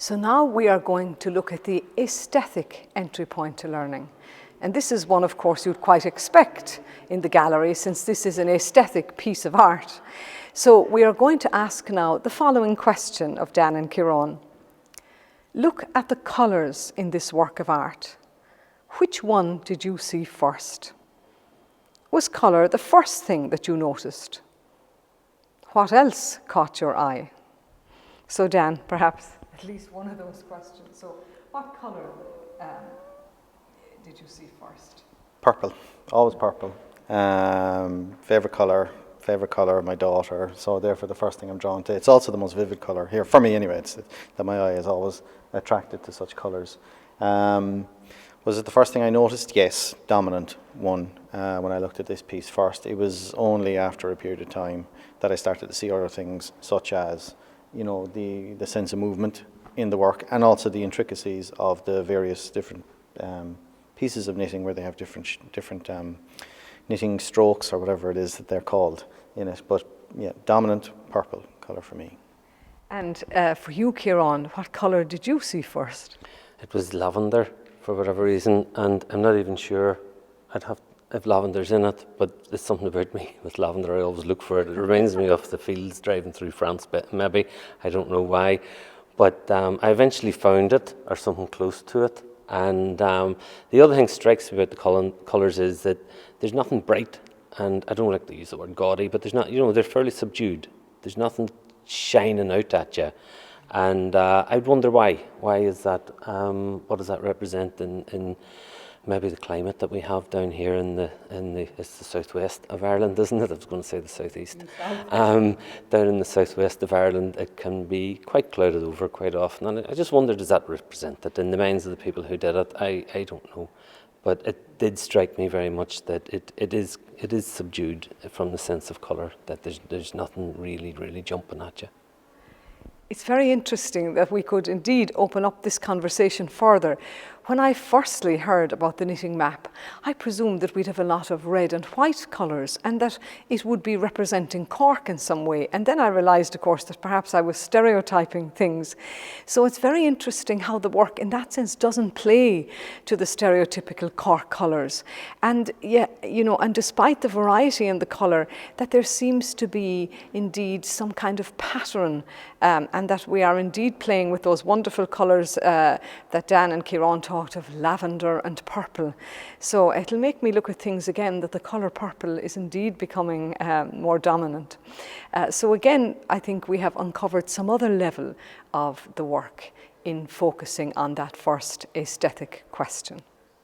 So now we are going to look at the aesthetic entry point to learning. And this is one, of course, you'd quite expect in the gallery, since this is an aesthetic piece of art. So we are going to ask now the following question of Dan and Ciarán. Look at the colours in this work of art. Which one did you see first? Was colour the first thing that you noticed? What else caught your eye? So Dan, perhaps at least one of those questions. So what colour did you see first? Purple, always purple. Favourite colour of my daughter, so therefore the first thing I'm drawn to. It's also the most vivid colour here, for me anyway, it's that my eye is always attracted to such colours. Was it the first thing I noticed? Yes, dominant one when I looked at this piece first. It was only after a period of time that I started to see other things, such as, you know, the sense of movement in the work, and also the intricacies of the various different pieces of knitting, where they have different knitting strokes or whatever it is that they're called in it. But yeah, dominant purple colour for me. And for you, Ciarán, what colour did you see first? It was lavender, for whatever reason, and I'm not even sure I'd have if lavender's in it, but there's something about me with lavender. I always look for it. It reminds me of the fields driving through France, maybe. I don't know why. But I eventually found it, or something close to it. And the other thing that strikes me about the colours is that there's nothing bright, and I don't like to use the word gaudy, but there's not, you know, they're fairly subdued. There's nothing shining out at you. And I'd wonder why. Why is that? What does that represent in maybe the climate that we have down here it's the southwest of Ireland, isn't it? I was going to say the southeast. Down in the southwest of Ireland, it can be quite clouded over quite often, and I just wonder, does that represent it in the minds of the people who did it? I don't know, but it did strike me very much that it is subdued from the sense of colour, that there's nothing really jumping at you. It's very interesting that we could indeed open up this conversation further. When I firstly heard about the knitting map, I presumed that we'd have a lot of red and white colours, and that it would be representing Cork in some way. And then I realised, of course, that perhaps I was stereotyping things. So it's very interesting how the work in that sense doesn't play to the stereotypical Cork colours. And yeah, you know, and despite the variety in the colour, that there seems to be indeed some kind of pattern, and that we are indeed playing with those wonderful colours that Dan and Ciarán talked of, lavender and purple. So it'll make me look at things again, that the colour purple is indeed becoming more dominant. So again, I think we have uncovered some other level of the work in focusing on that first aesthetic question.